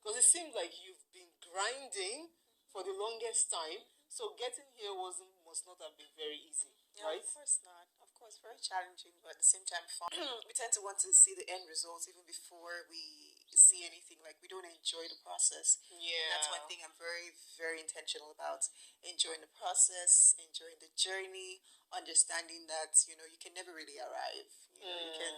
Because it seems like you've been grinding for the longest time. So getting here must not have been very easy, Yeah, right? of course not. Of course, very challenging, but at the same time fun. We tend to want to see the end results even before we see anything. Like we don't enjoy the process. Yeah. And that's one thing I'm very, very intentional about. Enjoying the process, enjoying the journey, understanding that, you can never really arrive.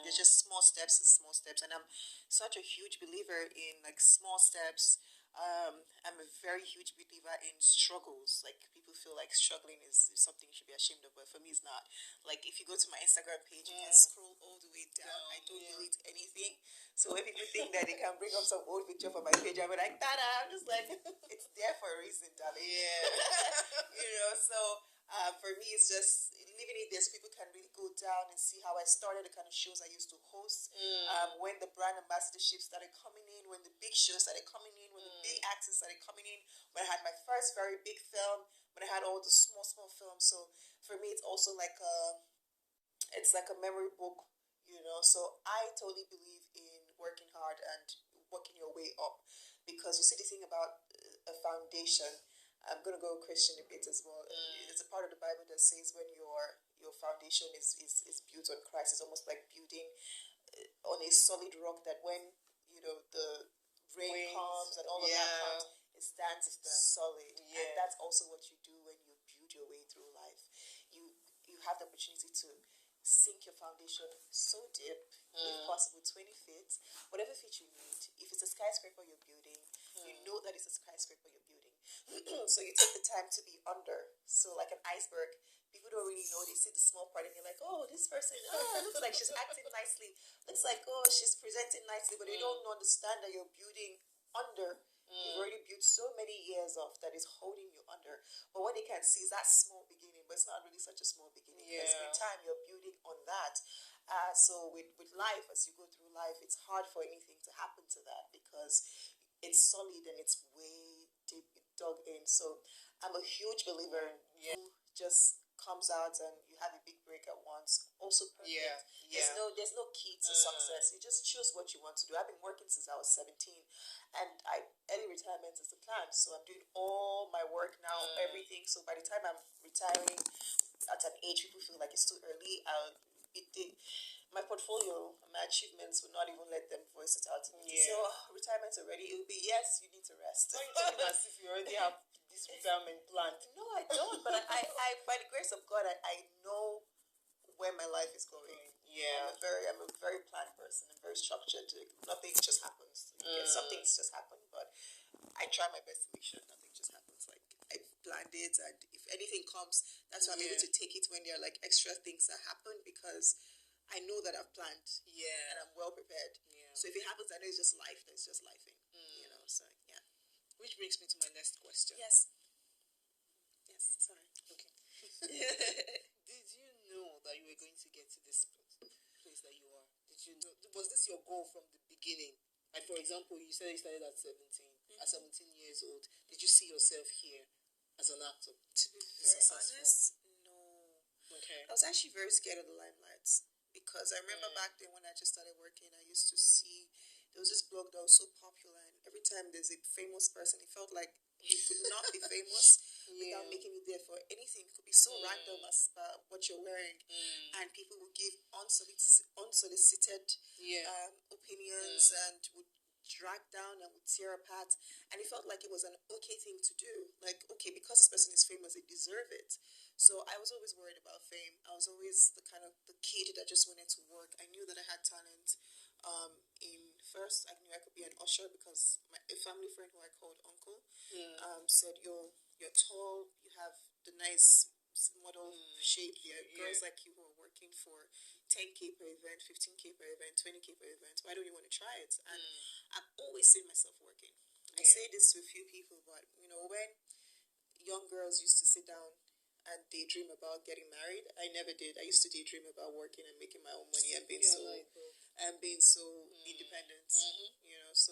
There's just small steps and small steps. And I'm such a huge believer in like small steps. I'm a very huge believer in struggles. Like people feel like struggling is something you should be ashamed of, but for me, it's not. Like if you go to my Instagram page, you can scroll all the way down. I don't delete anything. So when people think that they can bring up some old picture from my page, I'm like, tada! I'm just like, it's there for a reason, darling. Yeah. So for me, it's just leaving it there so people can really go down and see how I started, the kind of shows I used to host. When the brand ambassadorship started coming in, when the big shows started coming in, when the big actors started coming in, when I had my first very big film, when I had all the small, small films. So for me, it's also like a memory book. So I totally believe in working hard and working your way up, because you see the thing about a foundation. I'm gonna go Christian a bit as well. There's a part of the Bible that says when your foundation is built on Christ, it's almost like building on a solid rock, that when the rain comes and all of that comes, it stands solid. And that's also what you do when you build your way through life. You have the opportunity to sink your foundation so deep, if possible 20 feet, whatever feet you need. If it's a skyscraper you're building, you know that it's a skyscraper you're building. So you take the time to be under. So like an iceberg, people don't really know. They see the small part and you're like, oh, this person, looks like she's acting nicely. Looks like, oh, she's presenting nicely. But they don't understand that you're building under. You've already built so many years of that is holding you under. But what they can see is that small beginning, but it's not really such a small beginning. Because with time, you're building on that. So with life, as you go through life, it's hard for anything to happen to that, because it's solid and it's way deep dug in. So I'm a huge believer who just comes out and you have a big break at once. Also perfect. There's no key to success. You just choose what you want to do. I've been working since I was 17, and early retirement is the plan. So I'm doing all my work now, everything. So by the time I'm retiring at an age people feel like it's too early, my portfolio, my achievements will not even let them voice it out to me. Yeah. So retirement's already, it will be, yes, you need to rest. Why are you talking as if you already have this retirement planned? No, I don't. But I by the grace of God, I know where my life is going. Yeah. I'm a very planned person. I'm very structured. Nothing just happens. Some things just happen, but I try my best to make sure nothing just happens. Like I've planned it, and if anything comes, that's why I'm able to take it when there are like extra things that happen, because I know that I've planned. And I'm well prepared. So if it happens, I know it's just life. It's just lifing. So yeah. Which brings me to my next question. Yes. Sorry. Okay. Did you know that you were going to get to this place that you are? Did you know? Was this your goal from the beginning? Like, for example, you said you started at 17. At 17 years old, did you see yourself here as an actor? To be very honest, no. Okay. I was actually very scared of the limelight, because I remember back then when I just started working, I used to see there was this blog that was so popular, and every time there's a famous person, it felt like he could not be famous without making it there for anything. It could be so random as what you're wearing, and people would give unsolicited opinions and would drag down and would tear apart, and it felt like it was an okay thing to do. Like, okay, because this person is famous, they deserve it. So I was always worried about fame. I was always the kind of the kid that just wanted to work. I knew that I had talent. In first, I knew I could be an usher, because a family friend who I called uncle said, you're tall, you have the nice model shape. Girls like you who are working for 10K per event, 15K per event, 20K per event. Why don't you want to try it? And I've always seen myself working. I say this to a few people, but when young girls used to sit down and daydream about getting married, I never did. I used to daydream about working and making my own money and being so independent. So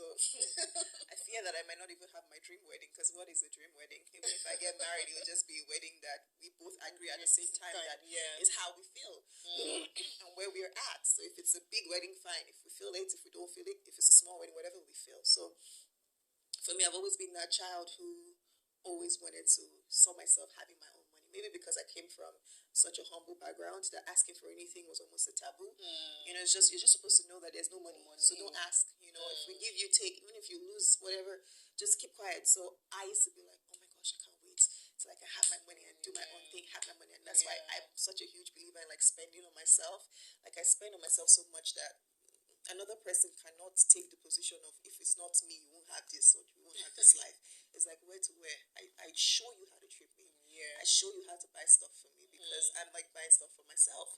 I fear that I might not even have my dream wedding, because what is a dream wedding? Even if I get married, it will just be a wedding that we both agree at the same time that is how we feel and where we're at. So if it's a big wedding, fine. If we feel it, if we don't feel it, if it's a small wedding, whatever we feel. So for me, I've always been that child who always wanted to saw myself having my own money. Maybe because I came from such a humble background that asking for anything was almost a taboo. You know, it's just you're just supposed to know that there's no money, so don't ask. You know, if we give, you take. Even if you lose, whatever, just keep quiet. So I used to be like, oh my gosh, I can't wait till I can have my money and do my own thing, have my money, and that's why I'm such a huge believer in like spending on myself. Like I spend on myself so much that another person cannot take the position of, if it's not me, you won't have this, or you won't have this life. It's like where to where. I show you how to treat me. I show you how to buy stuff for me because I'm like buying stuff for myself.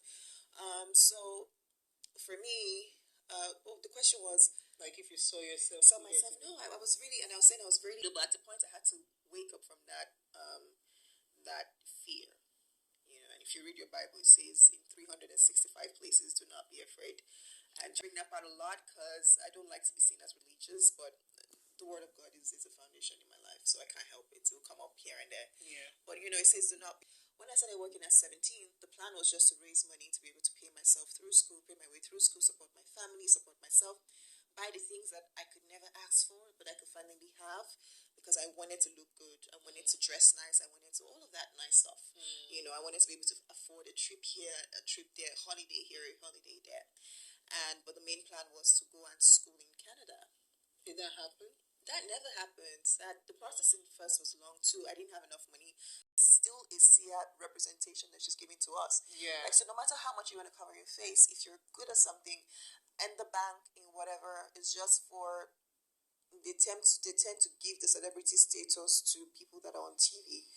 So for me, the question was like if you saw yourself. Saw myself. No, I was really, and I was saying I was really. But at the point, I had to wake up from that that fear. You know, and if you read your Bible, it says in 365 places, do not be afraid. And bring that part a lot because I don't like to be seen as religious, but the word of God is a foundation in my life, so I can't help it. It will come up here and there. But you know, it says do not. When I started working at 17, the plan was just to raise money to be able to pay myself through school, pay my way through school, support my family, support myself, buy the things that I could never ask for, but I could finally have because I wanted to look good, I wanted to dress nice, I wanted to all of that nice stuff. You know, I wanted to be able to afford a trip here, a trip there, holiday here, a holiday there. But the main plan was to go and school in Canada. Did that happen? That never happened. That the processing first was long too. I didn't have enough money. Still is SIA representation that she's giving to us. Yeah. Like, so no matter how much you want to cover your face, if you're good at something, and the bank in whatever is just for they tend to give the celebrity status to people that are on TV.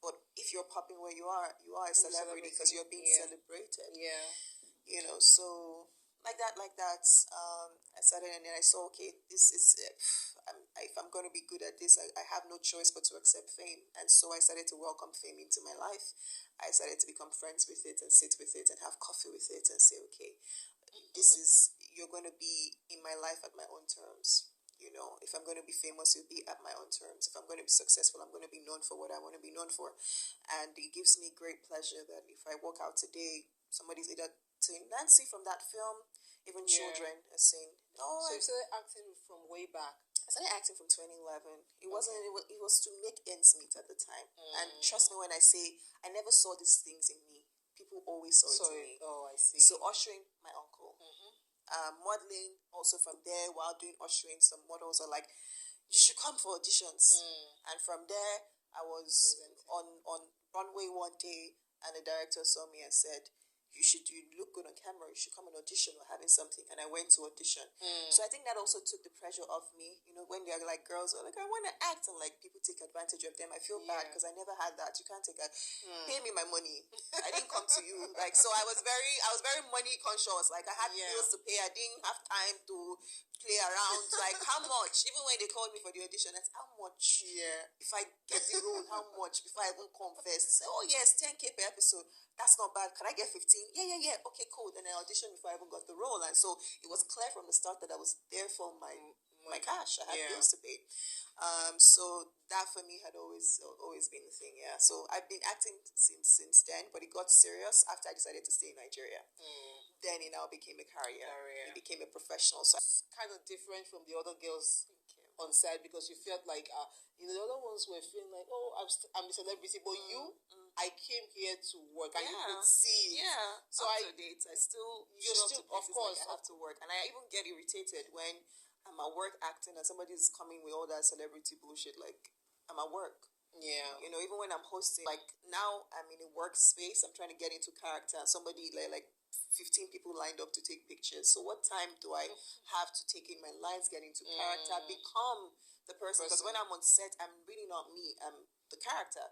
But if you're popping where you are a celebrity because you're being celebrated. Yeah. You know, so like that. I started, and then I saw, okay, this is if I'm going to be good at this, I have no choice but to accept fame. And so I started to welcome fame into my life. I started to become friends with it and sit with it and have coffee with it and say, okay, you're going to be in my life at my own terms. You know, if I'm going to be famous, it'll be at my own terms. If I'm going to be successful, I'm going to be known for what I want to be known for. And it gives me great pleasure that if I walk out today, somebody's either saying, Nancy from that film, even children are saying, oh. So you started acting from way back? I started acting from 2011. It was to make ends meet at the time. And trust me when I say, I never saw these things in me. People always saw it in me. Oh, I see. So ushering, my uncle. Modeling, also from there, while doing ushering, some models are like, you should come for auditions. And from there, I was on runway one day, and the director saw me and said, you look good on camera, you should come and audition, or having something. And I went to audition. So I think that also took the pressure off me. You know, when they're like, girls are like, I want to act, and like people take advantage of them. I feel bad because I never had that. You can't take pay me my money. I didn't come to you. Like, so I was very money conscious. Like, I had bills to pay. I didn't have time to play around. Like, how much? Even when they called me for the audition, that's how much. If I get the role, how much before I even confess? Say, oh yes, 10K per episode. That's not bad. Can I get 15? Yeah. Okay, cool. Then I auditioned before I even got the role, and so it was clear from the start that I was there for my cash. I had bills to pay. So that for me had always been the thing. Yeah. So I've been acting since then, but it got serious after I decided to stay in Nigeria. Then it now became a career. It became a professional. So it's kind of different from the other girls on set because you felt like the other ones were feeling like, oh, I'm a celebrity, but you. I came here to work, and you could see. So up to date, I still of course like I have to work, and I even get irritated when I'm at work acting and somebody's coming with all that celebrity bullshit. Like, I'm at work. You know, even when I'm hosting, like now I'm in a workspace, I'm trying to get into character, and somebody like 15 people lined up to take pictures. So what time do I have to take in my lines, get into character, become the person? Because when I'm on set, I'm really not me. I'm the character.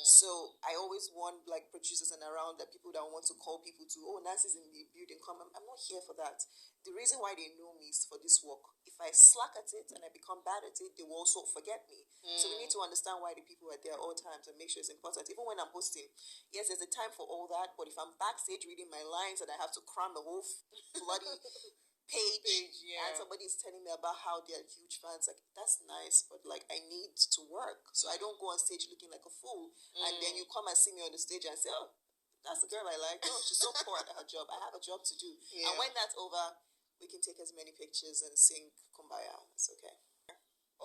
So I always want like producers and around that people that want to call people to, oh, Nancy's in the building, come. I'm not here for that. The reason why they know me is for this work. If I slack at it and I become bad at it, they will also forget me. So we need to understand why the people are there at all times and make sure it's important. Even when I'm hosting, yes, there's a time for all that, but if I'm backstage reading my lines and I have to cram the whole bloody page and somebody's telling me about how they're huge fans, like, that's nice, but like, I need to work. So I don't go on stage looking like a fool, and then you come and see me on the stage and say, oh, that's the girl I like. No, she's so poor at her job. I have a job to do. And when that's over, we can take as many pictures and sing Kumbaya. It's okay.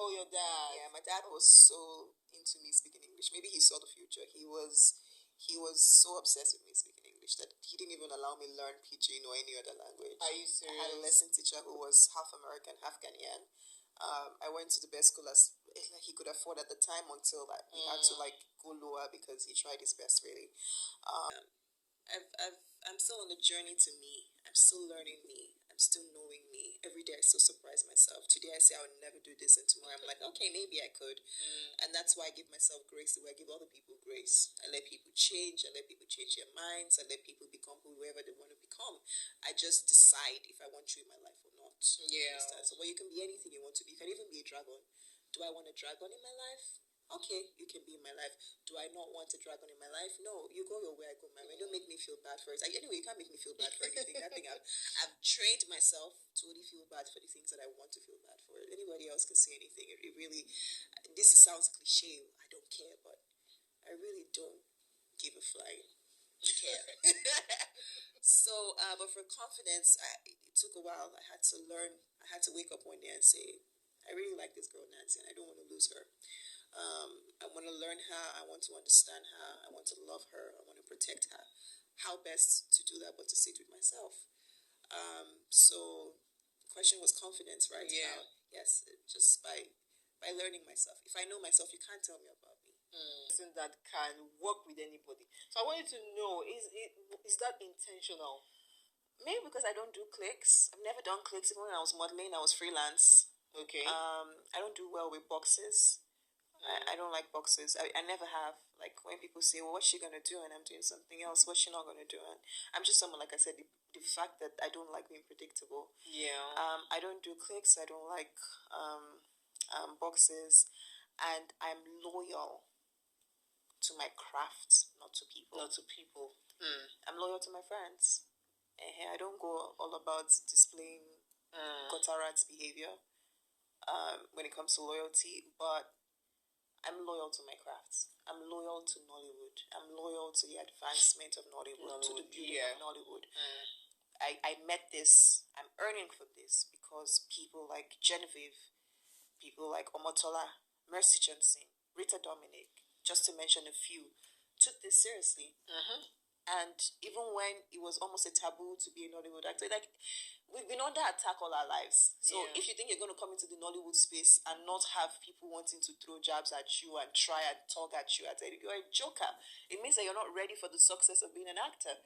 Oh, your dad. Yeah, my dad was so into me speaking English. Maybe he saw the future. He was so obsessed with me speaking English that he didn't even allow me learn Pidgin or any other language. Are you serious? I had a lesson teacher who was half American, half Ghanaian. I went to the best school as like he could afford at the time until that he had to like go lower because he tried his best really. I'm still on the journey to me. I'm still learning me. I'm still knowing me. Every day I still surprise myself. Today I say I would never do this, and tomorrow I'm like, okay, maybe I could. And that's why I give myself grace the way I give other people grace. I let people change. I let people change their minds. I let people become whoever they want to become. I just decide if I want you in my life or not. Yeah. So well, you can be anything you want to be. You can even be a dragon. Do I want a dragon in my life? Okay, you can be in my life. Do I not want a dragon in my life? No, you go your way, I go my way. Don't make me feel bad for it. Anyway, you can't make me feel bad for anything. I think I've trained myself to only feel bad for the things that I want to feel bad for. Anybody else can say anything. It really, sounds cliche. I don't care, but I really don't give a flying care. So, but for confidence, it took a while. I had to learn. I had to wake up one day and say, I really like this girl Nancy, and I don't want to lose her. I want to learn her. I want to understand her. I want to love her. I want to protect her. How best to do that but to sit with myself? So the question was confidence, right? Yeah. Yes, just by learning myself. If I know myself, you can't tell me about me. Person that can work with anybody. So I want you to know, is that intentional? Maybe because I don't do clicks. I've never done clicks. Even when I was modeling, I was freelance. Okay. I don't do well with boxes. I don't like boxes. I never have. Like when people say, well, what's she going to do? And I'm doing something else. What's she not going to do? And I'm just someone, like I said, the fact that I don't like being predictable. Yeah. I don't do clicks. I don't like boxes. And I'm loyal to my craft, not to people. Not to people. I'm loyal to my friends. I don't go all about displaying gutter-rat behavior when it comes to loyalty, but I'm loyal to my craft. I'm loyal to Nollywood. I'm loyal to the advancement of Nollywood, to the beauty of Nollywood. I met this. I'm earning for this because people like Genevieve, people like Omotola, Mercy Johnson, Rita Dominic, just to mention a few, took this seriously. And even when it was almost a taboo to be a Nollywood actor, like we've been under attack all our lives. So if you think you're going to come into the Nollywood space and not have people wanting to throw jabs at you and try and talk at you, you're a joker. It means that you're not ready for the success of being an actor.